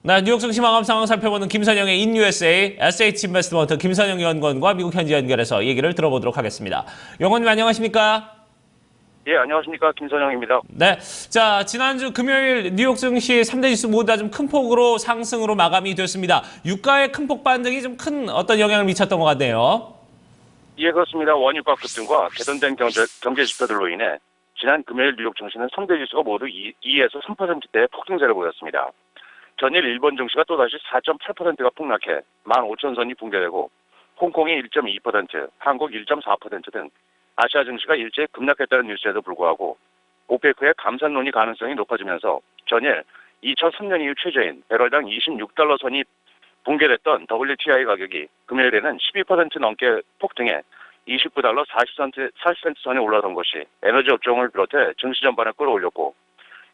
네, 뉴욕 증시 마감 상황 살펴보는 김선영의 인USA SH인베스트먼트 김선영 연구원과 미국 현지 연결해서 얘기를 들어보도록 하겠습니다. 연구원님 안녕하십니까? 예, 안녕하십니까. 김선영입니다. 네, 자 지난주 금요일 뉴욕 증시 3대 지수 모두 다 좀 큰 폭으로 상승으로 마감이 됐습니다. 유가의 큰 폭 반등이 좀 큰 어떤 영향을 미쳤던 것 같네요. 예, 그렇습니다. 원유가 급등과 개선된 경제 지표들로 인해 지난 금요일 뉴욕 증시는 3대 지수가 모두 2에서 3%대의 폭등세를 보였습니다. 전일 일본 증시가 또다시 4.8%가 폭락해 15,000선이 붕괴되고 홍콩이 1.2%, 한국 1.4% 등 아시아 증시가 일제히 급락했다는 뉴스에도 불구하고 오페크의 감산론이 가능성이 높아지면서 전일 2003년 이후 최저인 배럴당 26달러 선이 붕괴됐던 WTI 가격이 금요일에는 12% 넘게 폭등해 29달러 40센트 선에 올라선 것이 에너지 업종을 비롯해 증시 전반을 끌어올렸고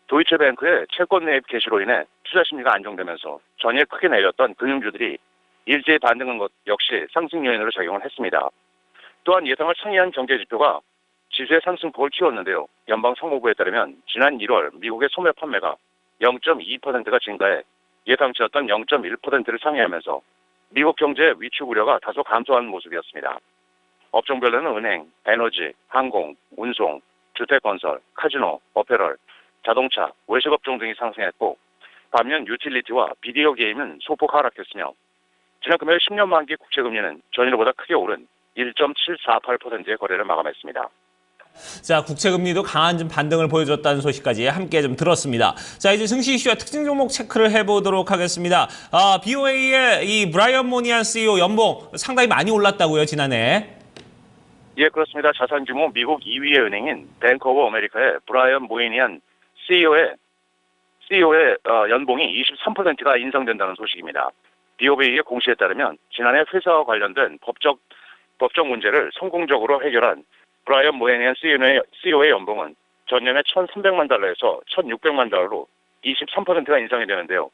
도이체뱅크의 채권 매입 개시로 인해 투자 심리가 안정되면서 전일 크게 내렸던 금융주들이 일제히 반등한 것 역시 상승 요인으로 작용을 했습니다. 또한 예상을 상회한 경제 지표가 지수의 상승폭을 키웠는데요. 연방 상무부에 따르면 지난 1월 미국의 소매 판매가 0.2%가 증가해 예상치였던 0.1%를 상회하면서 미국 경제의 위축 우려가 다소 감소한 모습이었습니다. 업종별로는 은행, 에너지, 항공, 운송, 주택건설, 카지노, 어페럴, 자동차, 외식업종 등이 상승했고 반면 유틸리티와 비디오 게임은 소폭 하락했으며 지난 금요일 10년 만기 국채금리는 전일보다 크게 오른 1.748%의 거래를 마감했습니다. 자, 국채금리도 강한 좀 반등을 보여줬다는 소식까지 함께 좀 들었습니다. 자, 이제 증시 이슈와 특징 종목 체크를 해보도록 하겠습니다. BOA의 이 브라이언 모니안 CEO 연봉 상당히 많이 올랐다고요, 지난해. 예, 그렇습니다. 자산 규모 미국 2위의 은행인 뱅크 오브 아메리카의 브라이언 모이니안 CEO의 연봉이 23%가 인상된다는 소식입니다. BOA의 공시에 따르면 지난해 회사와 관련된 법적 문제를 성공적으로 해결한 브라이언 모이니안 CEO의 연봉은 전년에 1,300만 달러에서 1,600만 달러로 23%가 인상이 되는데요.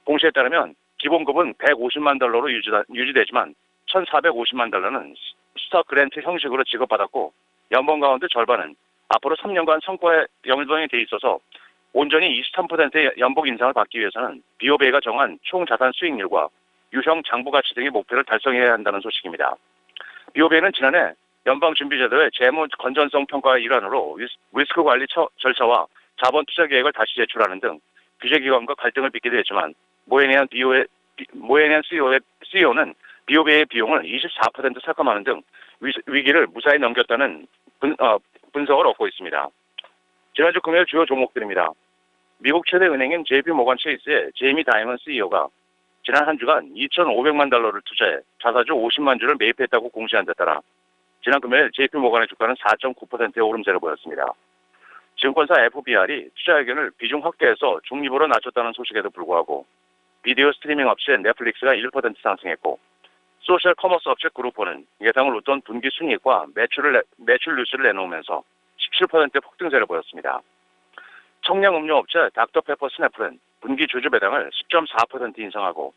공시에 따르면 기본급은 150만 달러로 유지되지만 1,450만 달러는 스탁 그랜트 형식으로 지급받았고 연봉 가운데 절반은 앞으로 3년간 성과에 연동이 돼 있어서 온전히 23%의 연봉 인상을 받기 위해서는 BOA가 정한 총 자산 수익률과 유형 장부 가치 등의 목표를 달성해야 한다는 소식입니다. BOA는 지난해 연방준비제도의 재무 건전성 평가의 일환으로 리스크 관리 절차와 자본 투자 계획을 다시 제출하는 등 규제기관과 갈등을 빚기도 했지만 모예니안 CEO는 BOA의 비용을 24% 삭감하는 등 위기를 무사히 넘겼다는 분석을 얻고 있습니다. 지난주 금요일 주요 종목들입니다. 미국 최대 은행인 JP모건 체이스의 제이미 다이먼 CEO가 지난 한 주간 2,500만 달러를 투자해 자사주 50만 주를 매입했다고 공시한 데 따라 지난 금요일 JP모건의 주가는 4.9%의 오름세를 보였습니다. 증권사 FBR이 투자 의견을 비중 확대해서 중립으로 낮췄다는 소식에도 불구하고 비디오 스트리밍 업체 넷플릭스가 1% 상승했고 소셜 커머스 업체 그룹폰은 예상을 웃돈 분기 순이익과 매출 뉴스를 내놓으면서 17%의 폭등세를 보였습니다. 청량 음료 업체 닥터페퍼 스냅플은 분기 주주 배당을 10.4% 인상하고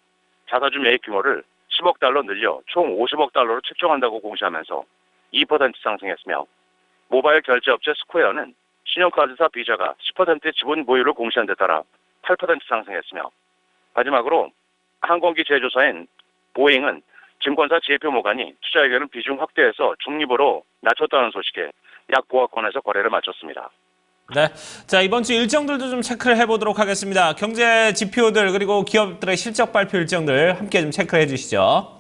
자사주 매입 규모를 10억 달러 늘려 총 50억 달러로 책정한다고 공시하면서 2% 상승했으며 모바일 결제 업체 스퀘어는 신용카드사 비자가 10% 지분 보유를 공시한 데 따라 8% 상승했으며 마지막으로 항공기 제조사인 보잉은 증권사 JP모건이 투자 의견을 비중 확대해서 중립으로 낮췄다는 소식에 약보합권에서 거래를 마쳤습니다. 네. 자, 이번 주 일정들도 좀 체크를 해보도록 하겠습니다. 경제 지표들 그리고 기업들의 실적 발표 일정들 함께 좀 체크를 해주시죠.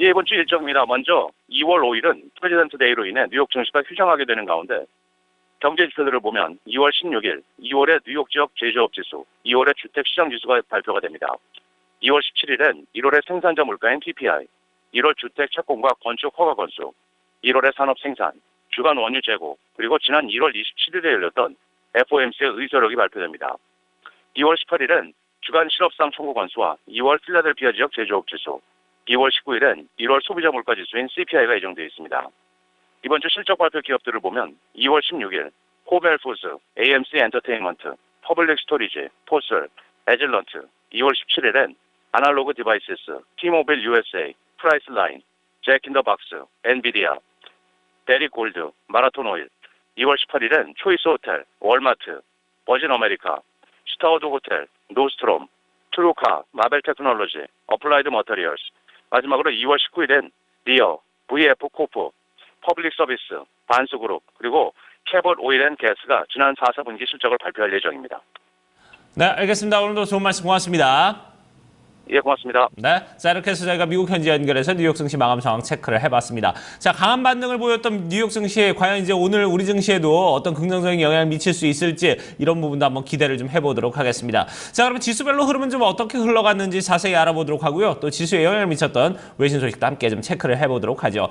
예, 이번 주 일정입니다. 먼저 2월 5일은 프레지던트 데이로 인해 뉴욕 증시가 휴장하게 되는 가운데 경제 지표들을 보면 2월 16일, 2월의 뉴욕 지역 제조업 지수, 2월의 주택 시장 지수가 발표가 됩니다. 2월 17일엔 1월의 생산자 물가인 PPI, 1월 주택 착공과 건축 허가 건수, 1월의 산업 생산, 주간 원유 재고, 그리고 지난 1월 27일에 열렸던 FOMC의 의사록이 발표됩니다. 2월 18일엔 주간 실업상 청구 건수와 2월 필라델피아 지역 제조업 지수, 2월 19일엔 1월 소비자 물가 지수인 CPI가 예정되어 있습니다. 이번 주 실적 발표 기업들을 보면 2월 16일 호벨푸드, AMC 엔터테인먼트, 퍼블릭 스토리지, 포슬, 에질런트, 2월 17일엔 아날로그 디바이시스, T-모빌 USA, 프라이스라인, 잭인더박스, 엔비디아, 데릭 골드, 마라톤 오일, 2월 18일엔 초이스 호텔, 월마트, 버진 아메리카, 스타워드 호텔, 노스트롬, 트루카, 마벨 테크놀로지, 어플라이드 머터리얼스, 마지막으로 2월 19일엔 리어, VF 코프, 퍼블릭 서비스, 반스그룹, 그리고 캐봇 오일 앤 게스가 지난 4분기 실적을 발표할 예정입니다. 네, 알겠습니다. 오늘도 좋은 말씀 고맙습니다. 예, 고맙습니다. 네, 자 이렇게 해서 저희가 미국 현지 연결해서 뉴욕 증시 마감 상황 체크를 해봤습니다. 자, 강한 반등을 보였던 뉴욕 증시에 과연 이제 오늘 우리 증시에도 어떤 긍정적인 영향을 미칠 수 있을지 이런 부분도 한번 기대를 좀 해보도록 하겠습니다. 자, 그러면 지수별로 흐름은 좀 어떻게 흘러갔는지 자세히 알아보도록 하고요. 또 지수에 영향을 미쳤던 외신 소식도 함께 좀 체크를 해보도록 하죠.